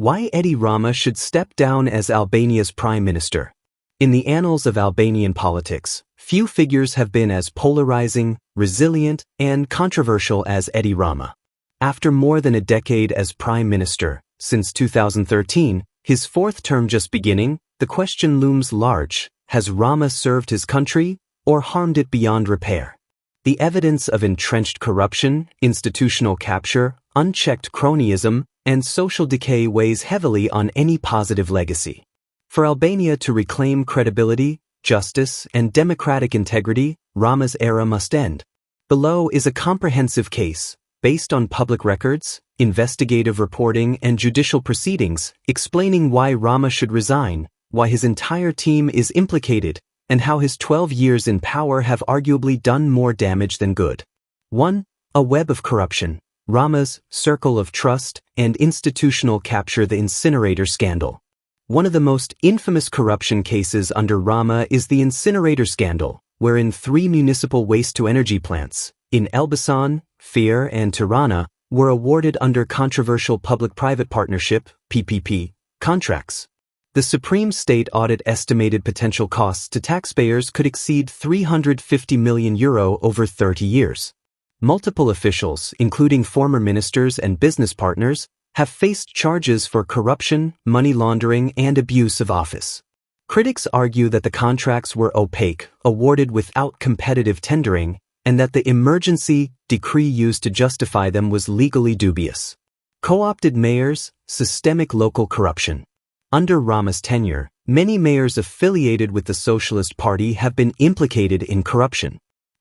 Why Edi Rama should step down as Albania's prime minister. In the annals of Albanian politics, few figures have been as polarizing, resilient, and controversial as Edi Rama. After more than a decade as prime minister, since 2013, his fourth term just beginning, the question looms large: has Rama served his country or harmed it beyond repair? The evidence of entrenched corruption, institutional capture, unchecked cronyism, and social decay weighs heavily on any positive legacy. For Albania to reclaim credibility, justice, and democratic integrity, Rama's era must end. Below is a comprehensive case, based on public records, investigative reporting, and judicial proceedings, explaining why Rama should resign, why his entire team is implicated, and how his 12 years in power have arguably done more damage than good. 1. A web of corruption. Rama's circle of trust and institutional capture. The incinerator scandal. One of the most infamous corruption cases under Rama is the incinerator scandal, wherein 3 municipal waste-to-energy plants, in Elbasan, Fier, and Tirana, were awarded under controversial public-private partnership (PPP) contracts. The Supreme State Audit estimated potential costs to taxpayers could exceed €350 million over 30 years. Multiple officials, including former ministers and business partners, have faced charges for corruption, money laundering, and abuse of office. Critics argue that the contracts were opaque, awarded without competitive tendering, and that the emergency decree used to justify them was legally dubious. Co-opted mayors, systemic local corruption. Under Rama's tenure, many mayors affiliated with the Socialist Party have been implicated in corruption.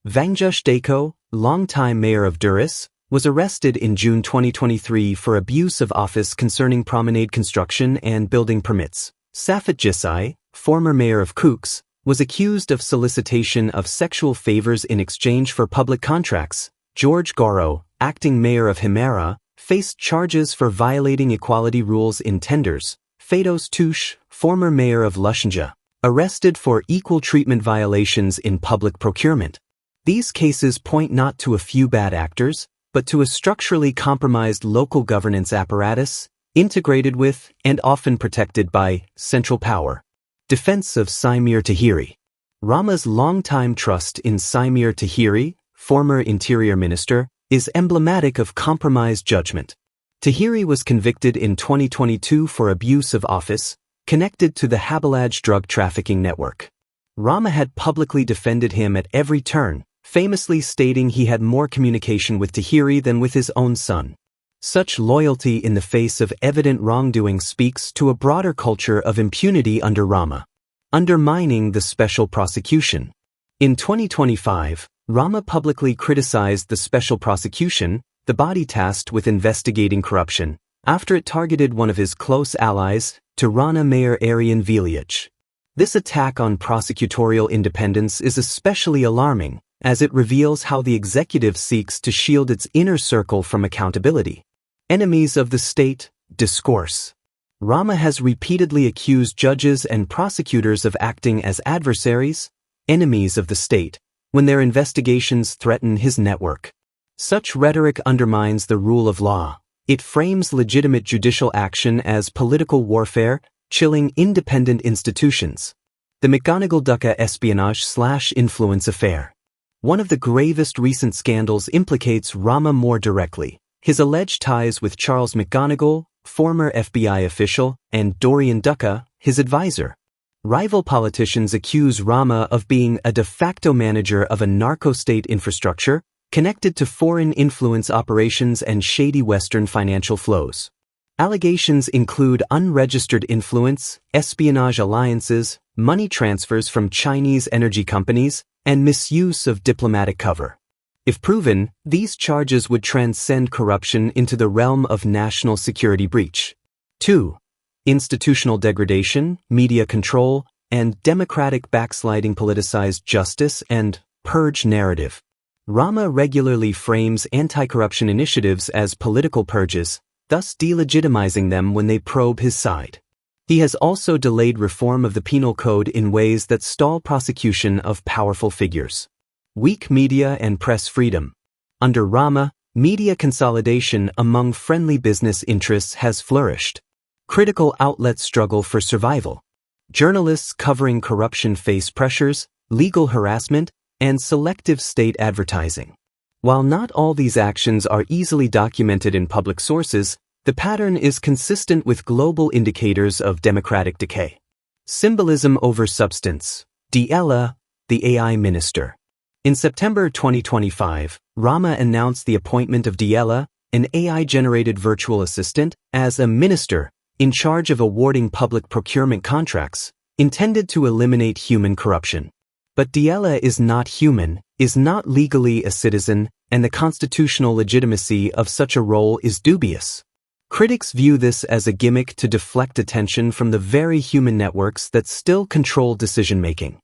Vangjush Deko, longtime mayor of Durrës, was arrested in June 2023 for abuse of office concerning promenade construction and building permits. Safet Gisai, former mayor of Kukës, was accused of solicitation of sexual favors in exchange for public contracts. George Goro, acting mayor of Himera, faced charges for violating equality rules in tenders. Fedos Tush, former mayor of Lushnja, arrested for equal treatment violations in public procurement. These cases point not to a few bad actors, but to a structurally compromised local governance apparatus, integrated with, and often protected by, central power. Defense of Saimir Tahiri. Rama's longtime trust in Saimir Tahiri, former interior minister, is emblematic of compromised judgment. Tahiri was convicted in 2022 for abuse of office, connected to the Habalaj drug trafficking network. Rama had publicly defended him at every turn, famously stating he had more communication with Tahiri than with his own son. Such loyalty in the face of evident wrongdoing speaks to a broader culture of impunity under Rama. Undermining the special prosecution. In 2025, Rama publicly criticized the special prosecution, the body tasked with investigating corruption, after it targeted one of his close allies, Tirana Mayor Aryan Velic. This attack on prosecutorial independence is especially alarming, as it reveals how the executive seeks to shield its inner circle from accountability. Enemies of the state, discourse. Rama has repeatedly accused judges and prosecutors of acting as adversaries, enemies of the state, when their investigations threaten his network. Such rhetoric undermines the rule of law. It frames legitimate judicial action as political warfare, chilling independent institutions. The McGonagall-Ducka espionage/influence affair. One of the gravest recent scandals implicates Rama more directly. His alleged ties with Charles McGonagall, former FBI official, and Dorian Ducka, his advisor. Rival politicians accuse Rama of being a de facto manager of a narco-state infrastructure, connected to foreign influence operations and shady Western financial flows. Allegations include unregistered influence, espionage alliances, money transfers from Chinese energy companies, and misuse of diplomatic cover. If proven, these charges would transcend corruption into the realm of national security breach. 2. Institutional degradation, media control, and democratic backsliding. Politicized justice and purge narrative. Rama regularly frames anti-corruption initiatives as political purges, thus delegitimizing them when they probe his side. He has also delayed reform of the penal code in ways that stall prosecution of powerful figures. Weak media and press freedom. Under Rama, media consolidation among friendly business interests has flourished. Critical outlets struggle for survival. Journalists covering corruption face pressures, legal harassment, and selective state advertising. While not all these actions are easily documented in public sources, the pattern is consistent with global indicators of democratic decay. Symbolism over substance. Diela, the AI minister. In September 2025, Rama announced the appointment of Diela, an AI-generated virtual assistant, as a minister in charge of awarding public procurement contracts, intended to eliminate human corruption. But Diela is not human, is not legally a citizen, and the constitutional legitimacy of such a role is dubious. Critics view this as a gimmick to deflect attention from the very human networks that still control decision-making.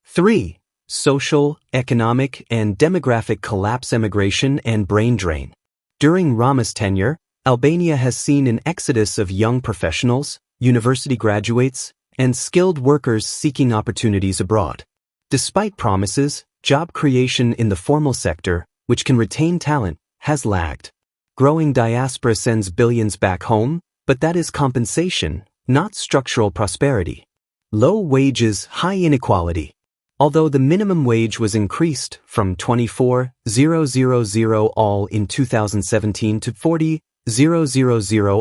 3. Social, economic, and demographic collapse. Emigration and brain drain. During Rama's tenure, Albania has seen an exodus of young professionals, university graduates, and skilled workers seeking opportunities abroad. Despite promises, job creation in the formal sector, which can retain talent, has lagged. Growing diaspora sends billions back home, but that is compensation, not structural prosperity. Low wages, high inequality. Although the minimum wage was increased from 24,000 all in 2017 to 40,000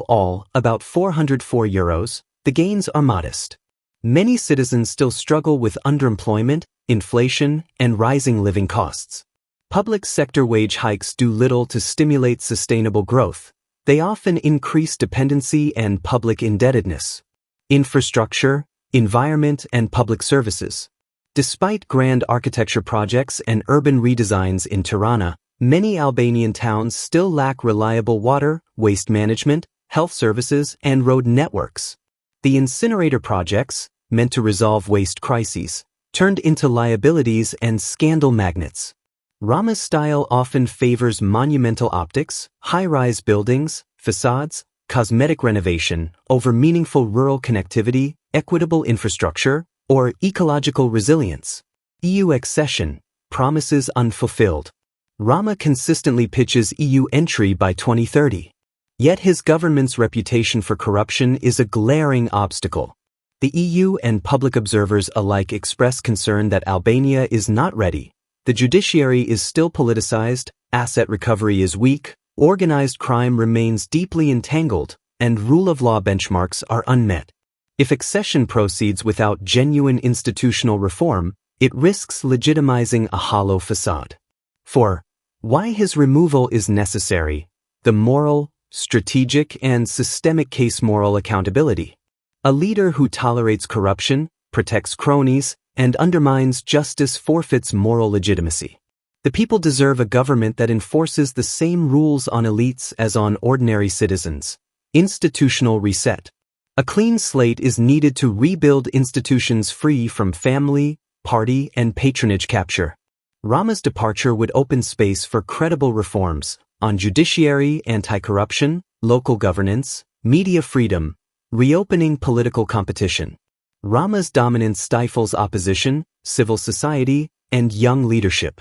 all, about €404, the gains are modest. Many citizens still struggle with underemployment, inflation, and rising living costs. Public sector wage hikes do little to stimulate sustainable growth. They often increase dependency and public indebtedness. Infrastructure, environment, and public services. Despite grand architecture projects and urban redesigns in Tirana, many Albanian towns still lack reliable water, waste management, health services, and road networks. The incinerator projects, meant to resolve waste crises, turned into liabilities and scandal magnets. Rama's style often favors monumental optics, high-rise buildings, facades, cosmetic renovation, over meaningful rural connectivity, equitable infrastructure, or ecological resilience. EU accession, promises unfulfilled. Rama consistently pitches EU entry by 2030. Yet his government's reputation for corruption is a glaring obstacle. The EU and public observers alike express concern that Albania is not ready. The judiciary is still politicized, asset recovery is weak, organized crime remains deeply entangled, and rule of law benchmarks are unmet. If accession proceeds without genuine institutional reform, it risks legitimizing a hollow facade. 4. Why his removal is necessary. The moral, strategic, and systemic case. Moral accountability. A leader who tolerates corruption, protects cronies, and undermines justice forfeits moral legitimacy. The people deserve a government that enforces the same rules on elites as on ordinary citizens. Institutional reset. A clean slate is needed to rebuild institutions free from family, party, and patronage capture. Rama's departure would open space for credible reforms on judiciary, anti-corruption, local governance, media freedom, reopening political competition. Rama's dominance stifles opposition, civil society, and young leadership.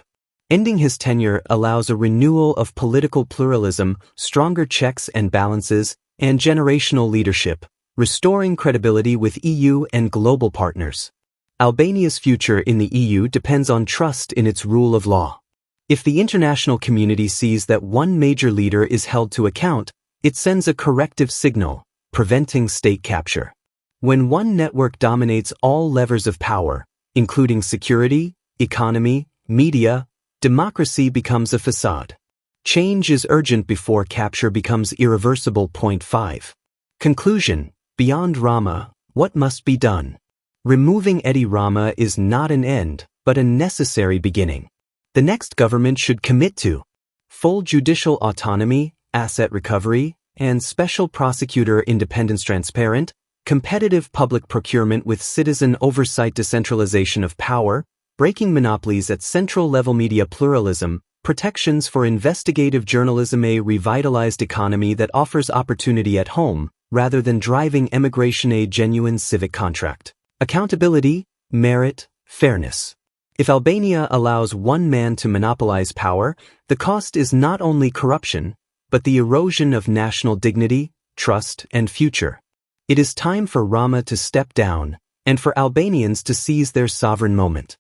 Ending his tenure allows a renewal of political pluralism, stronger checks and balances, and generational leadership, restoring credibility with EU and global partners. Albania's future in the EU depends on trust in its rule of law. If the international community sees that one major leader is held to account, it sends a corrective signal, preventing state capture. When one network dominates all levers of power, including security, economy, media, democracy becomes a facade. Change is urgent before capture becomes irreversible. 5. Conclusion. Beyond Rama, what must be done? Removing Edi Rama is not an end, but a necessary beginning. The next government should commit to full judicial autonomy, asset recovery, and special prosecutor independence, transparent, competitive public procurement with citizen oversight, decentralization of power, breaking monopolies at central level, media pluralism, protections for investigative journalism, a revitalized economy that offers opportunity at home, rather than driving emigration, a genuine civic contract. Accountability, merit, fairness. If Albania allows one man to monopolize power, the cost is not only corruption, but the erosion of national dignity, trust, and future. It is time for Rama to step down and for Albanians to seize their sovereign moment.